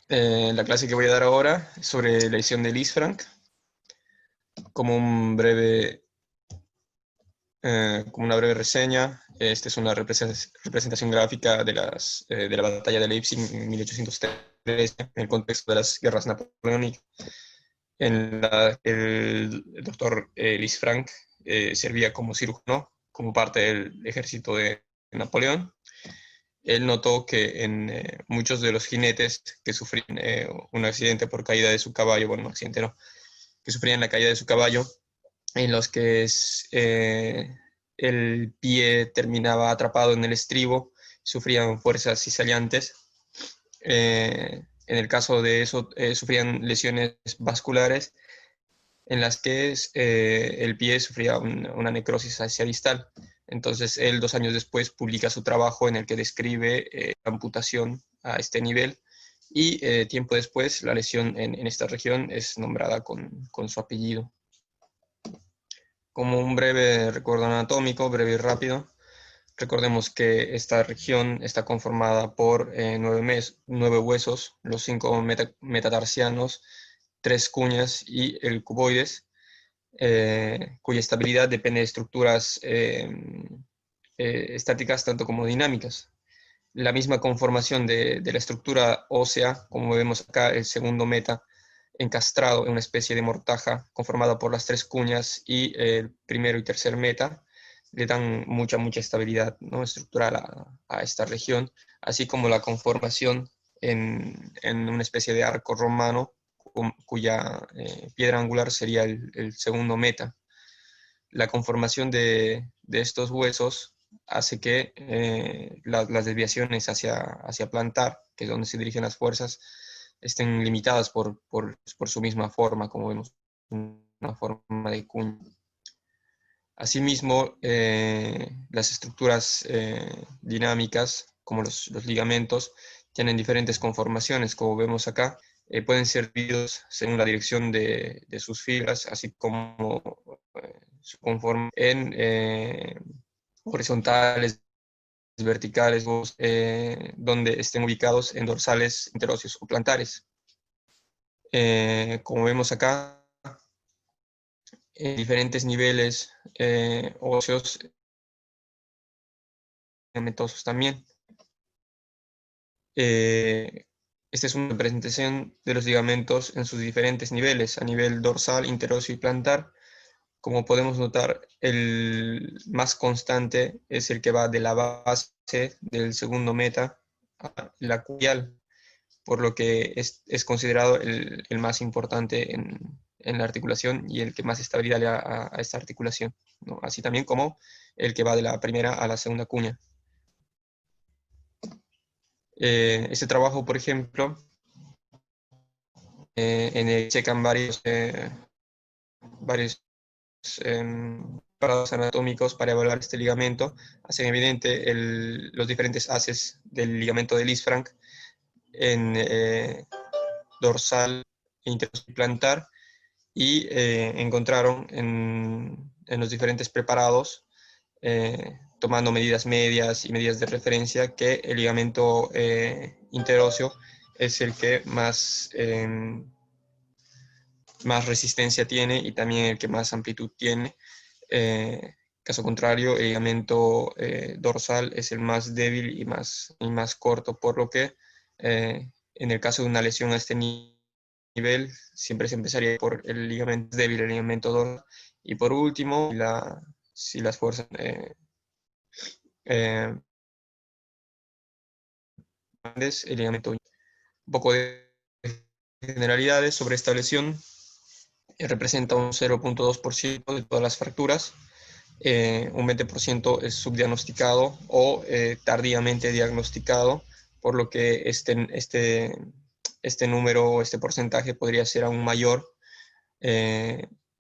La clase que voy a dar ahora es sobre la lesión de Lisfranc, como como una breve reseña. Esta es una representación gráfica de la batalla de Leipzig en 1813, en el contexto de las guerras napoleónicas, en la que el doctor Lisfranc servía como cirujano, como parte del ejército de Napoleón. Él notó que en muchos de los jinetes que sufrían un accidente por caída de su caballo, bueno, un accidente no, que sufrían la caída de su caballo, en los que el pie terminaba atrapado en el estribo, sufrían fuerzas cisallantes. En el caso de eso, sufrían lesiones vasculares en las que el pie sufría una necrosis hacia distal. Entonces, él 2 años después publica su trabajo en el que describe la amputación a este nivel y tiempo después la lesión en esta región es nombrada con su apellido. Como un breve recuerdo anatómico, breve y rápido, recordemos que esta región está conformada por 9 huesos, los 5 metatarsianos, 3 cuñas y el cuboides, cuya estabilidad depende de estructuras estáticas tanto como dinámicas. La misma conformación de la estructura ósea, como vemos acá, el segundo meta encastrado en una especie de mortaja conformada por las 3 cuñas y el primero y tercer meta, le dan mucha estabilidad, ¿no?, estructural a esta región, así como la conformación en una especie de arco romano cuya piedra angular sería el segundo meta. La conformación de estos huesos hace que las desviaciones hacia plantar, que es donde se dirigen las fuerzas, estén limitadas por su misma forma, como vemos, una forma de cuña. Asimismo, las estructuras dinámicas, como los ligamentos, tienen diferentes conformaciones, como vemos acá. Pueden ser divididos según la dirección de sus fibras, así como su conformación en horizontales, verticales, donde estén ubicados en dorsales, interóseos o plantares. Como vemos acá, en diferentes niveles óseos, ligamentosos también. Esta es una representación de los ligamentos en sus diferentes niveles, a nivel dorsal, interóseo y plantar. Como podemos notar, el más constante es el que va de la base del segundo meta a la cubial, por lo que es considerado el más importante en la articulación y el que más estabilidad le da a esta articulación, ¿no? Así también como el que va de la primera a la segunda cuña. Este trabajo, por ejemplo, en el checan varios parados anatómicos para evaluar este ligamento, hacen evidente los diferentes haces del ligamento de Lisfranc en dorsal e interplantar y encontraron en los diferentes preparados, tomando medidas medias y medidas de referencia, que el ligamento interóseo es el que más resistencia tiene y también el que más amplitud tiene. Caso contrario, el ligamento dorsal es el más débil y más corto, por lo que en el caso de una lesión a este nivel, siempre se empezaría por el ligamento débil, el ligamento dorsal, y por último, si las fuerzas eh, grandes, el ligamento. Un poco de generalidades sobre esta lesión. Representa un 0.2% de todas las fracturas. Un 20% es subdiagnosticado o tardíamente diagnosticado, por lo que este número, este porcentaje podría ser aún mayor.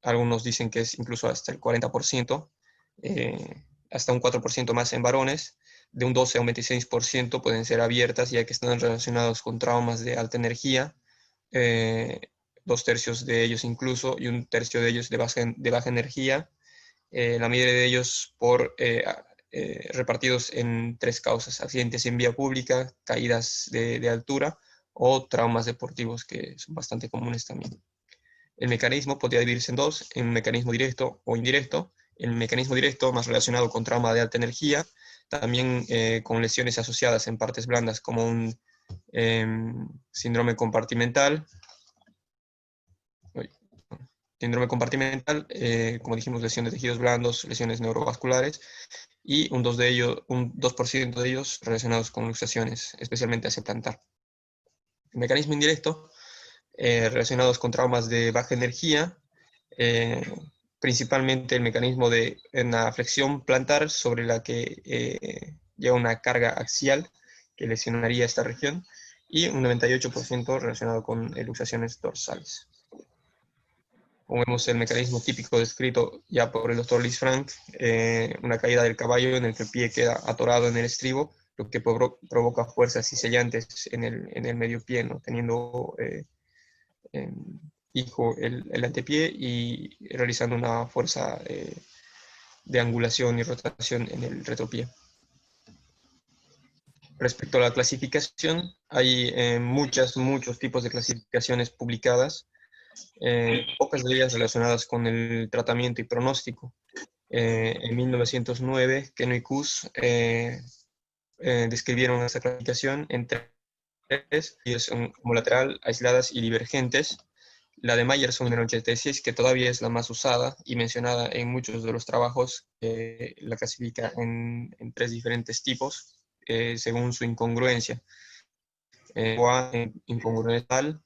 Algunos dicen que es incluso hasta el 40%, hasta un 4% más en varones. De un 12 a un 26% pueden ser abiertas, ya que están relacionados con traumas de alta energía. 2/3 de ellos incluso, y 1/3 de ellos de baja energía. La mayoría de ellos repartidos en 3 causas: accidentes en vía pública, caídas de altura o traumas deportivos que son bastante comunes también. El mecanismo podría dividirse en dos, en un mecanismo directo o indirecto. El mecanismo directo más relacionado con trauma de alta energía, también con lesiones asociadas en partes blandas como un síndrome compartimental. Síndrome compartimental, como dijimos, lesión de tejidos blandos, lesiones neurovasculares, y un 2% de ellos relacionados con luxaciones, especialmente hacia plantar. El mecanismo indirecto, relacionados con traumas de baja energía, principalmente el mecanismo de una flexión plantar sobre la que lleva una carga axial que lesionaría esta región, y un 98% relacionado con luxaciones dorsales. Como vemos, el mecanismo típico descrito ya por el doctor Lisfranc, una caída del caballo en el que el pie queda atorado en el estribo, lo que provoca fuerzas cisellantes en el medio pie, ¿no? Teniendo fijo el antepié y realizando una fuerza de angulación y rotación en el retropié. Respecto a la clasificación, hay muchos tipos de clasificaciones publicadas, pocas de ellas relacionadas con el tratamiento y pronóstico. En 1909, Keno y Kuss describieron esta clasificación en tres, y son como lateral, aisladas y divergentes. La de Myerson en el 86, que todavía es la más usada y mencionada en muchos de los trabajos, la clasifica en tres diferentes tipos, según su incongruencia. Tipo A en incongruental,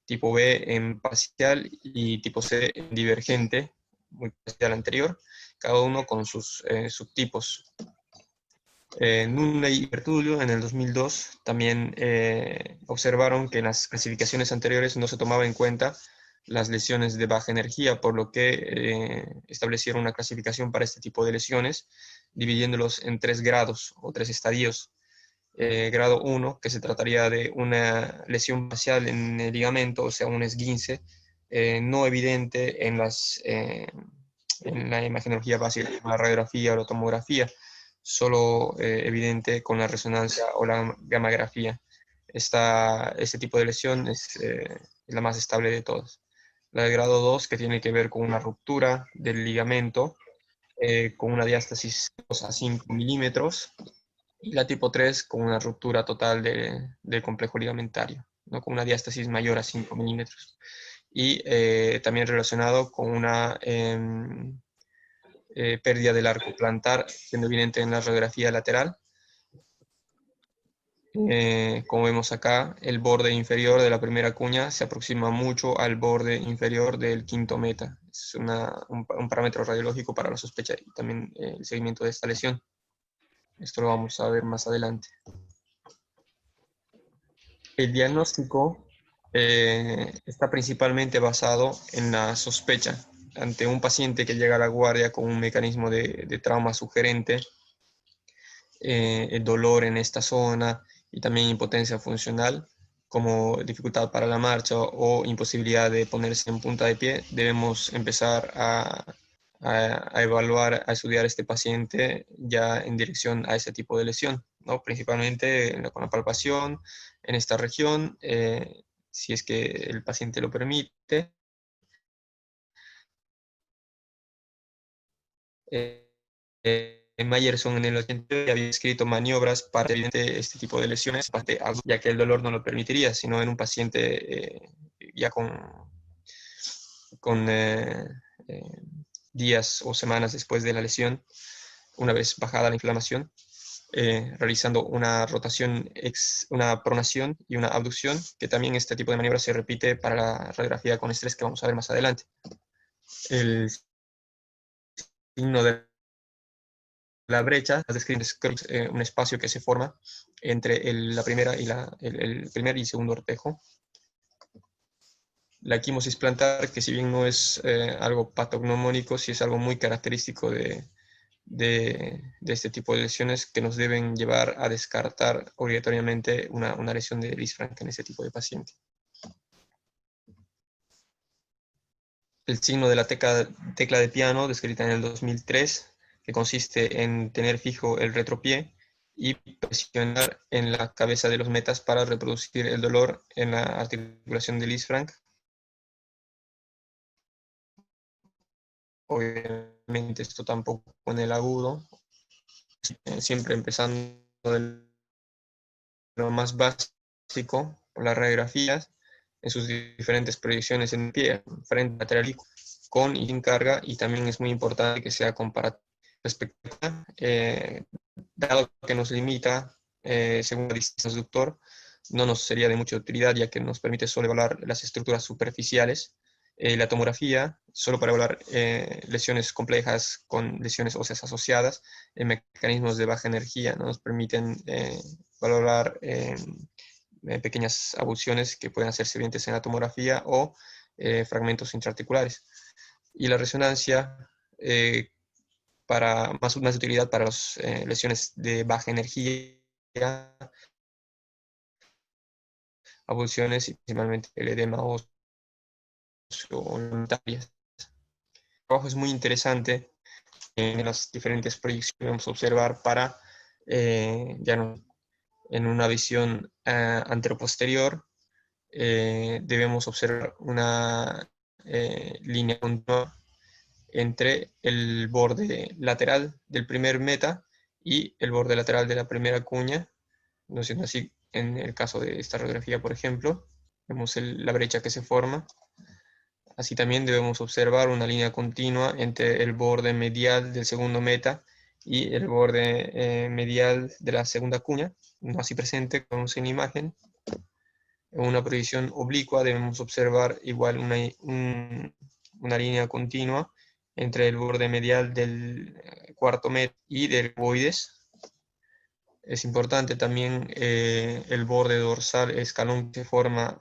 tipo B en parcial y tipo C en divergente, muy parecido al anterior, cada uno con sus subtipos. Nunley y Bertulio en el 2002 también observaron que en las clasificaciones anteriores no se tomaba en cuenta las lesiones de baja energía, por lo que establecieron una clasificación para este tipo de lesiones, dividiéndolos en 3 grados o 3 estadios. Grado 1, que se trataría de una lesión facial en el ligamento, o sea, un esguince, no evidente en la imagenología básica, la radiografía o la tomografía, solo evidente con la resonancia o la gammagrafía. Este tipo de lesión es la más estable de todas. La de grado 2, que tiene que ver con una ruptura del ligamento, con una diástasis 2 a 5 milímetros, y la tipo 3 con una ruptura total del complejo ligamentario, ¿no? Con una diástasis mayor a 5 milímetros. Y también relacionado con una pérdida del arco plantar, siendo evidente en la radiografía lateral. Como vemos acá, el borde inferior de la primera cuña se aproxima mucho al borde inferior del quinto meta. Es un parámetro radiológico para la sospecha y también el seguimiento de esta lesión. Esto lo vamos a ver más adelante. El diagnóstico está principalmente basado en la sospecha. Ante un paciente que llega a la guardia con un mecanismo de trauma sugerente, el dolor en esta zona y también impotencia funcional, como dificultad para la marcha o imposibilidad de ponerse en punta de pie, debemos empezar a evaluar, a estudiar a este paciente ya en dirección a ese tipo de lesión, ¿no? Principalmente con la palpación en esta región, si es que el paciente lo permite. Myerson en el 89 había escrito maniobras para evitar este tipo de lesiones, ya que el dolor no lo permitiría, sino en un paciente ya con días o semanas después de la lesión, una vez bajada la inflamación, realizando una rotación, una pronación y una abducción, que también este tipo de maniobra se repite para la radiografía con estrés que vamos a ver más adelante. El signo de la brecha describe un espacio que se forma entre la primera y el primer y segundo ortejo. La equimosis plantar, que si bien no es algo patognomónico, sí es algo muy característico de este tipo de lesiones que nos deben llevar a descartar obligatoriamente una lesión de Lisfranc en este tipo de paciente. El signo de la tecla de piano, descrita en el 2003, que consiste en tener fijo el retropié y presionar en la cabeza de los metas para reproducir el dolor en la articulación del Lisfranc. Obviamente esto tampoco con el agudo, siempre empezando de lo más básico, por las radiografías, en sus diferentes proyecciones en pie, frente, lateral, con y sin carga, y también es muy importante que sea comparativo respecto a, dado que nos limita, según la distancia del doctor, no nos sería de mucha utilidad, ya que nos permite solo evaluar las estructuras superficiales. La tomografía, solo para evaluar lesiones complejas con lesiones óseas asociadas, mecanismos de baja energía, ¿no? Nos permiten valorar pequeñas abulsiones que pueden hacerse evidentes en la tomografía o fragmentos intraarticulares. Y la resonancia, para más utilidad para las lesiones de baja energía, abulsiones y principalmente el edema óseo voluntarias. El trabajo es muy interesante. En las diferentes proyecciones vamos a observar para, ya no, en una visión anteroposterior, debemos observar una línea continua entre el borde lateral del primer meta y el borde lateral de la primera cuña, no siendo así en el caso de esta radiografía, por ejemplo, vemos la brecha que se forma. Así también debemos observar una línea continua entre el borde medial del segundo meta y el borde medial de la segunda cuña, no así presente como en la imagen. En una proyección oblicua debemos observar igual una línea continua entre el borde medial del cuarto meta y del cuboides. Es importante también el borde dorsal, el escalón que se forma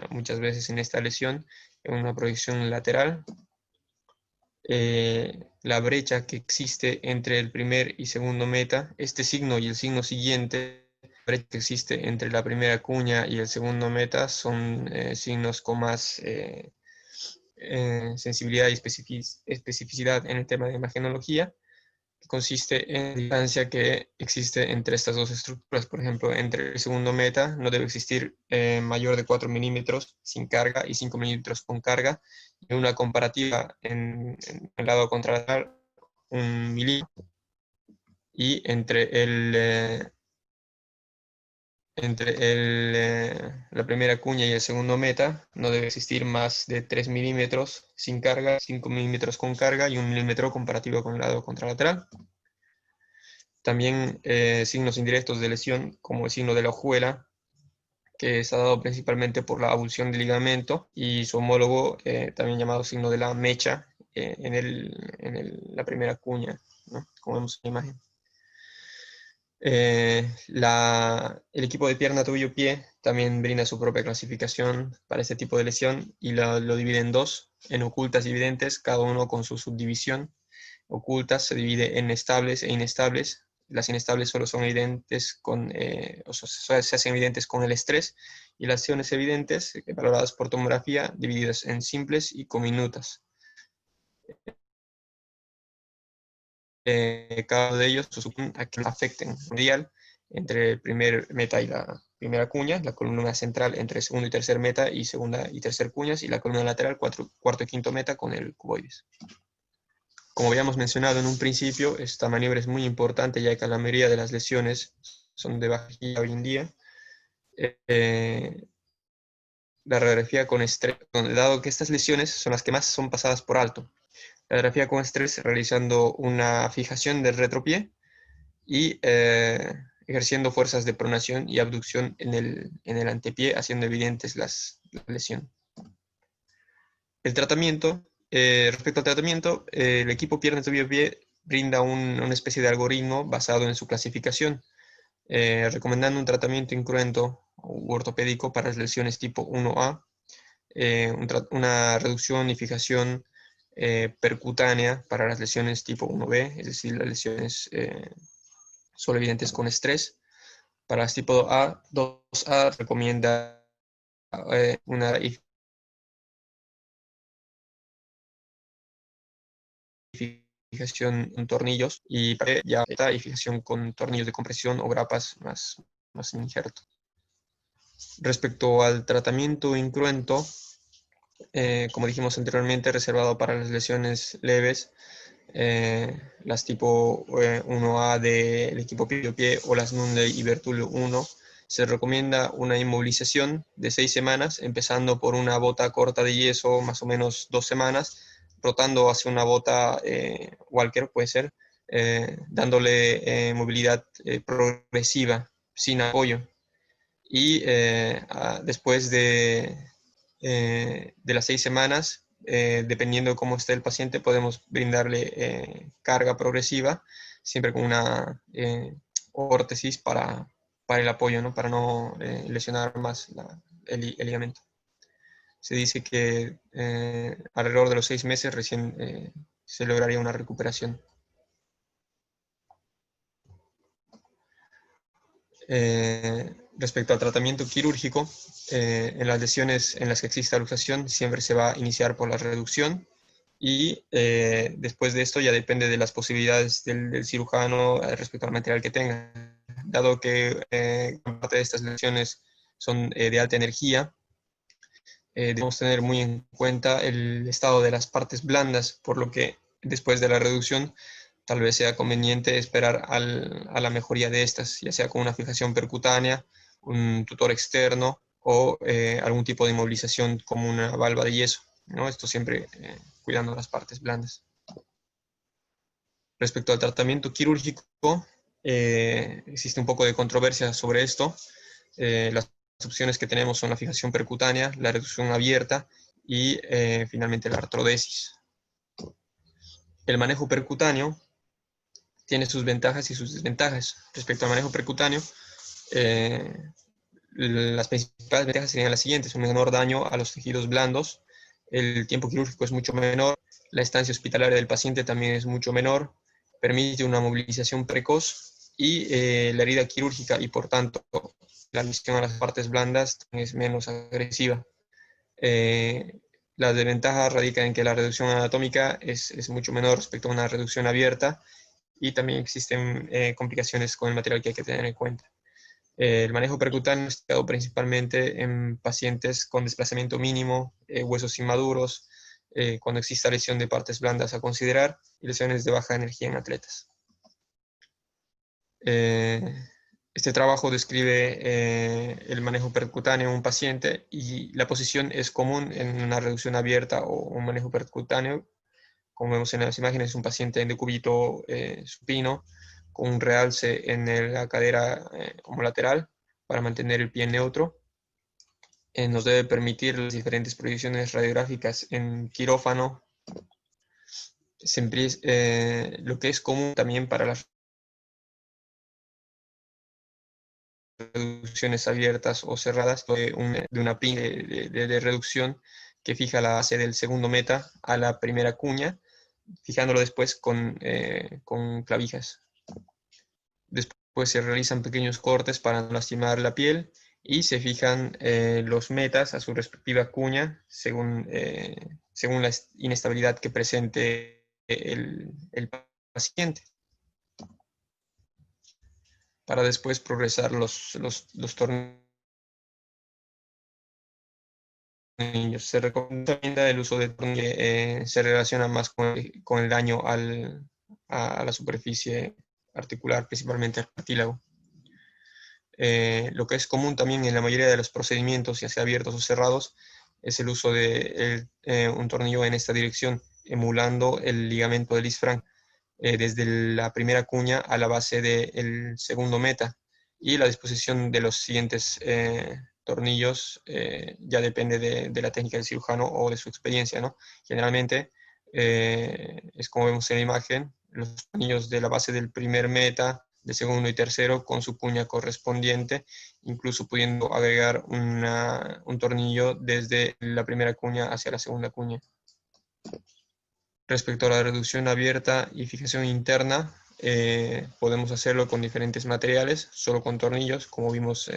muchas veces en esta lesión, en una proyección lateral. La brecha que existe entre el primer y segundo meta, este signo y el signo siguiente, la brecha que existe entre la primera cuña y el segundo meta son signos con más sensibilidad y especificidad en el tema de imagenología, que consiste en la distancia que existe entre estas dos estructuras. Por ejemplo, entre el segundo meta no debe existir mayor de 4 milímetros sin carga y 5 milímetros con carga. Y una comparativa en el lado contralateral, 1 milímetro. Y la primera cuña y el segundo meta no debe existir más de 3 milímetros sin carga, 5 milímetros con carga y 1 milímetro comparativo con el lado contralateral. También signos indirectos de lesión, como el signo de la hojuela, que está dado principalmente por la abulsión del ligamento, y su homólogo, también llamado signo de la mecha, la primera cuña, ¿no? Como vemos en la imagen. El equipo de pierna, tobillo, pie también brinda su propia clasificación para este tipo de lesión y lo divide en dos, en ocultas y evidentes, cada uno con su subdivisión. Ocultas se divide en estables e inestables. Las inestables solo son evidentes se hacen evidentes con el estrés, y las lesiones evidentes, valoradas por tomografía, divididas en simples y comminutas. Cada uno de ellos supone a que afecten medial entre el primer meta y la primera cuña, la columna central entre segundo y tercer meta y segunda y tercer cuñas, y la columna lateral cuarto y quinto meta con el cuboides. Como habíamos mencionado en un principio, esta maniobra es muy importante ya que la mayoría de las lesiones son de baja energía hoy en día. La radiografía con estrés, dado que estas lesiones son las que más son pasadas por alto. La radiografía con estrés realizando una fijación del retropié y ejerciendo fuerzas de pronación y abducción en el antepié, haciendo evidentes la lesión. El tratamiento, respecto al tratamiento, el equipo pierna, tobillo, pie brinda una especie de algoritmo basado en su clasificación, recomendando un tratamiento incruento u ortopédico para las lesiones tipo 1A, una reducción y fijación percutánea para las lesiones tipo 1B, es decir, las lesiones solo evidentes con estrés. Para las tipo 2A recomienda una fijación con tornillos y fijación con tornillos de compresión o grapas más injerto. Respecto al tratamiento incruento, como dijimos anteriormente, reservado para las lesiones leves, las tipo 1A del equipo pie o las Nunley y Bertullo 1, se recomienda una inmovilización de 6 semanas, empezando por una bota corta de yeso, más o menos 2 semanas, rotando hacia una bota Walker, puede ser, dándole movilidad progresiva, sin apoyo. Y después de las 6 semanas, dependiendo de cómo esté el paciente, podemos brindarle carga progresiva, siempre con una órtesis para el apoyo, ¿no? Para no lesionar más el ligamento. Se dice que alrededor de los 6 meses recién se lograría una recuperación. Respecto al tratamiento quirúrgico, en las lesiones en las que exista luxación siempre se va a iniciar por la reducción y después de esto ya depende de las posibilidades del cirujano respecto al material que tenga. Dado que parte de estas lesiones son de alta energía, debemos tener muy en cuenta el estado de las partes blandas, por lo que después de la reducción tal vez sea conveniente esperar a la mejoría de estas, ya sea con una fijación percutánea, un tutor externo o algún tipo de inmovilización como una valva de yeso, ¿no? Esto siempre cuidando las partes blandas. Respecto al tratamiento quirúrgico, existe un poco de controversia sobre esto. Las opciones que tenemos son la fijación percutánea, la reducción abierta y finalmente la artrodesis. El manejo percutáneo tiene sus ventajas y sus desventajas. Respecto al manejo percutáneo, las principales ventajas serían las siguientes: un menor daño a los tejidos blandos, el tiempo quirúrgico es mucho menor, la estancia hospitalaria del paciente también es mucho menor, permite una movilización precoz y la herida quirúrgica y por tanto la lesión a las partes blandas es menos agresiva. La desventaja radica en que la reducción anatómica es mucho menor respecto a una reducción abierta y también existen complicaciones con el material que hay que tener en cuenta. El manejo percutáneo es dado principalmente en pacientes con desplazamiento mínimo, huesos inmaduros, cuando exista lesión de partes blandas a considerar y lesiones de baja energía en atletas. Este trabajo describe el manejo percutáneo en un paciente y la posición es común en una reducción abierta o un manejo percutáneo. Como vemos en las imágenes, es un paciente en decúbito supino con un realce en la cadera como lateral para mantener el pie neutro. Nos debe permitir las diferentes proyecciones radiográficas en quirófano. Lo que es común también para las reducciones abiertas o cerradas, de una pin de reducción que fija la base del segundo meta a la primera cuña, fijándolo después con clavijas. Después se realizan pequeños cortes para no lastimar la piel y se fijan los metas a su respectiva cuña según la inestabilidad que presente el paciente, para después progresar los tornillos. Se recomienda el uso de tornillos que se relaciona más con el daño a la superficie articular, principalmente al cartílago. Lo que es común también en la mayoría de los procedimientos, ya sea abiertos o cerrados, es el uso de un tornillo en esta dirección, emulando el ligamento de Lisfranc, desde la primera cuña a la base del segundo meta. Y la disposición de los siguientes tornillos ya depende de la técnica del cirujano o de su experiencia, ¿no? Generalmente, es como vemos en la imagen, los tornillos de la base del primer meta, de segundo y tercero, con su cuña correspondiente, incluso pudiendo agregar un tornillo desde la primera cuña hacia la segunda cuña. Respecto a la reducción abierta y fijación interna, podemos hacerlo con diferentes materiales, solo con tornillos, como vimos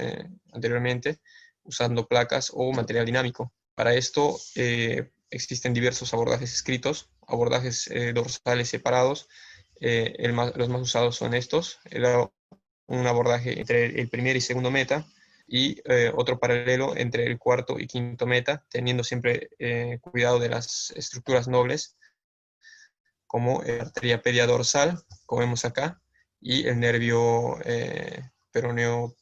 anteriormente, usando placas o material dinámico. Para esto existen diversos abordajes escritos abordajes dorsales separados. Los más usados son estos, un abordaje entre el primer y segundo meta, y otro paralelo entre el cuarto y quinto meta, teniendo siempre cuidado de las estructuras nobles, como la arteria pedia dorsal, como vemos acá, y el nervio peroneo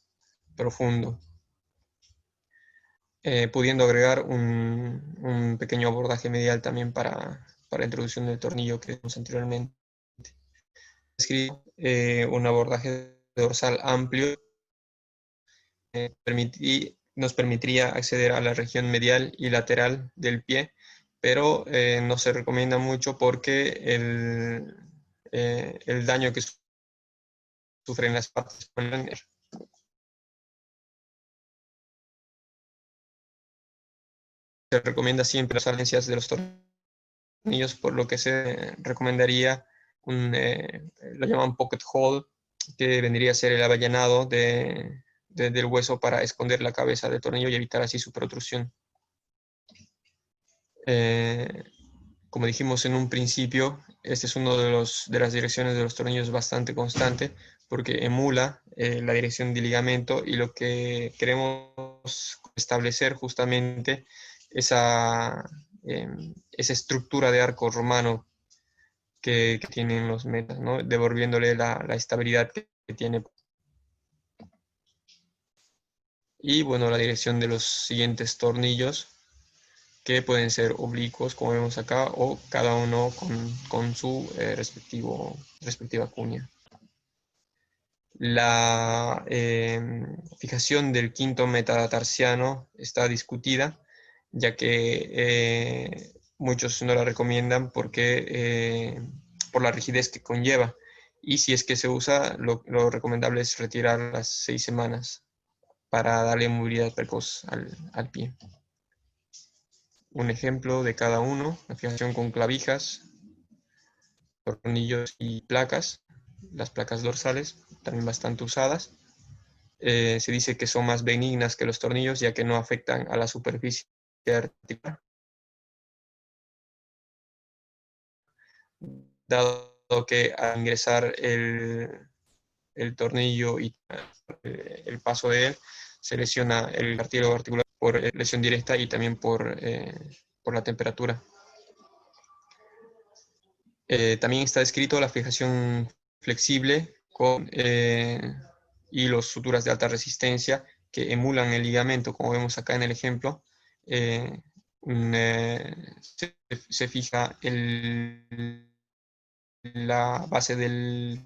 profundo, pudiendo agregar un pequeño abordaje medial también para introducción del tornillo que vimos anteriormente. Un abordaje dorsal amplio nos permitiría acceder a la región medial y lateral del pie, pero no se recomienda mucho porque el daño que sufren las partes se recomienda siempre las falencias de los tornillos, por lo que se recomendaría lo llaman pocket hole, que vendría a ser el avellanado del hueso para esconder la cabeza del tornillo y evitar así su protrusión. Como dijimos en un principio, este es uno de las direcciones de los tornillos bastante constante, porque emula la dirección del ligamento, y lo que queremos establecer justamente esa, esa estructura de arco romano que tienen los metas, ¿no? Devolviéndole la estabilidad que tiene. Y bueno, la dirección de los siguientes tornillos, que pueden ser oblicuos, como vemos acá, o cada uno con su respectiva cuña. La fijación del quinto metatarsiano está discutida, ya que muchos no la recomiendan por la rigidez que conlleva, y si es que se usa, lo recomendable es retirar las 6 semanas para darle movilidad precoz al pie. Un ejemplo de cada uno: la fijación con clavijas, tornillos y placas. Las placas dorsales, también bastante usadas. Se dice que son más benignas que los tornillos, ya que no afectan a la superficie articular, dado que al ingresar el tornillo y el paso de él, se lesiona el cartílago articular por lesión directa y también por la temperatura. También está descrito la fijación flexible con hilos, suturas de alta resistencia que emulan el ligamento, como vemos acá en el ejemplo. Se fija la base del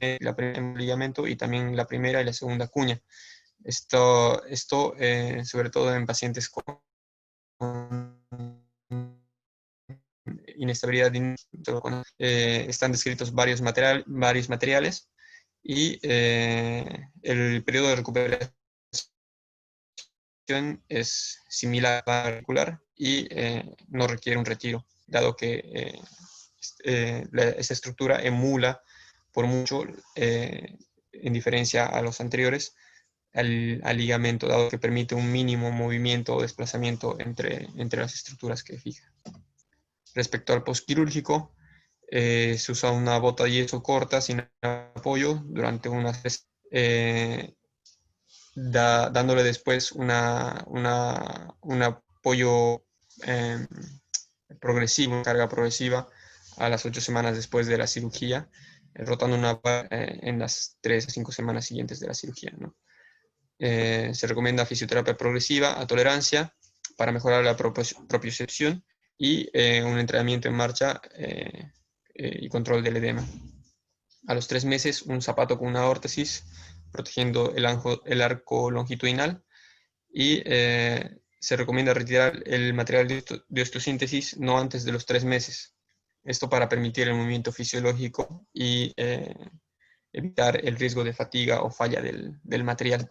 ligamento y también la primera y la segunda cuña. Esto sobre todo en pacientes con inestabilidad, están descritos varios materiales, y el periodo de recuperación es similar a la articular y no requiere un retiro, dado que esta estructura emula por mucho, en diferencia a los anteriores, al ligamento, dado que permite un mínimo movimiento o desplazamiento entre las estructuras que fija. Respecto al postquirúrgico, se usa una bota de yeso corta sin apoyo durante unas 3, dándole después un apoyo progresivo, una carga progresiva a las 8 semanas después de la cirugía, rotando en las 3 a 5 semanas siguientes de la cirugía, ¿no? Se recomienda fisioterapia progresiva a tolerancia para mejorar la propiocepción y un entrenamiento en marcha y control del edema. A los 3 meses, un zapato con una órtesis protegiendo el arco longitudinal, y se recomienda retirar el material de osteosíntesis no antes de los 3 meses. Esto para permitir el movimiento fisiológico y evitar el riesgo de fatiga o falla del material.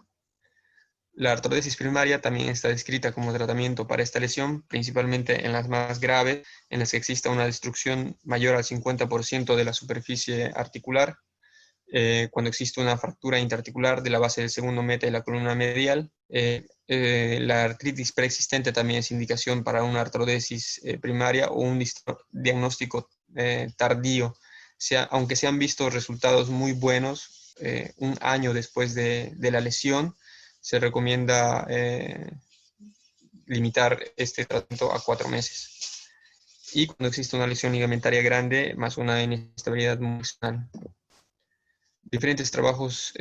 La artrodesis primaria también está descrita como tratamiento para esta lesión, principalmente en las más graves, en las que exista una destrucción mayor al 50% de la superficie articular, cuando existe una fractura interarticular de la base del segundo meta y la columna medial. La artritis preexistente también es indicación para una artrodesis primaria o un diagnóstico tardío. Aunque se han visto resultados muy buenos, un año después de la lesión, se recomienda limitar este tratamiento a 4 meses. Y cuando existe una lesión ligamentaria grande, más una inestabilidad funcional. Diferentes trabajos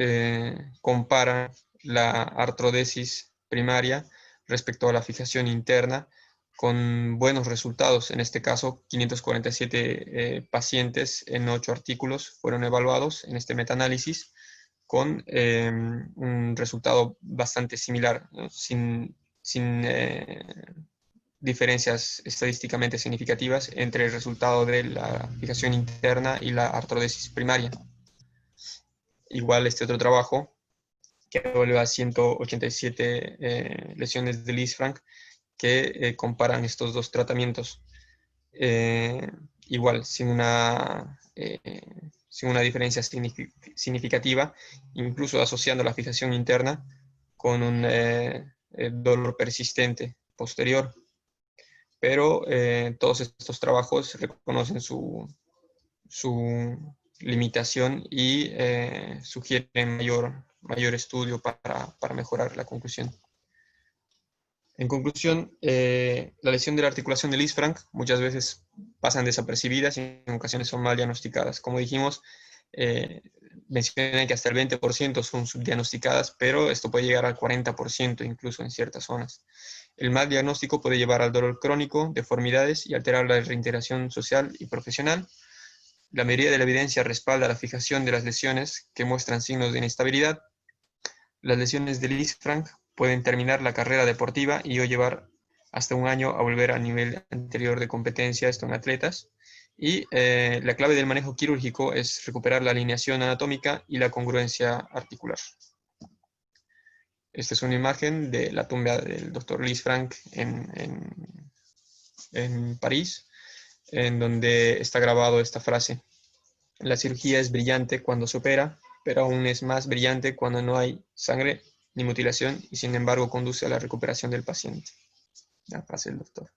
comparan la artrodesis primaria respecto a la fijación interna con buenos resultados. En este caso, 547 pacientes en 8 artículos fueron evaluados en este metaanálisis con un resultado bastante similar, ¿no? sin diferencias estadísticamente significativas entre el resultado de la fijación interna y la artrodesis primaria. Igual este otro trabajo, que evalúa 187 lesiones de Lisfranc, que comparan estos dos tratamientos. Igual, sin una diferencia significativa, incluso asociando la fijación interna con un dolor persistente posterior. Pero todos estos trabajos reconocen su limitación y sugieren mayor estudio para mejorar la conclusión. En conclusión, la lesión de la articulación de Lisfranc muchas veces pasan desapercibidas y en ocasiones son mal diagnosticadas. Como dijimos, mencionan que hasta el 20% son subdiagnosticadas, pero esto puede llegar al 40% incluso en ciertas zonas. El mal diagnóstico puede llevar al dolor crónico, deformidades y alterar la reintegración social y profesional. La mayoría de la evidencia respalda la fijación de las lesiones que muestran signos de inestabilidad. Las lesiones de Lisfranc pueden terminar la carrera deportiva y o llevar hasta un año a volver al nivel anterior de competencia, esto en atletas. Y la clave del manejo quirúrgico es recuperar la alineación anatómica y la congruencia articular. Esta es una imagen de la tumba del doctor Lisfranc en París, en donde está grabado esta frase: la cirugía es brillante cuando se opera, pero aún es más brillante cuando no hay sangre ni mutilación y sin embargo conduce a la recuperación del paciente. La frase del doctor.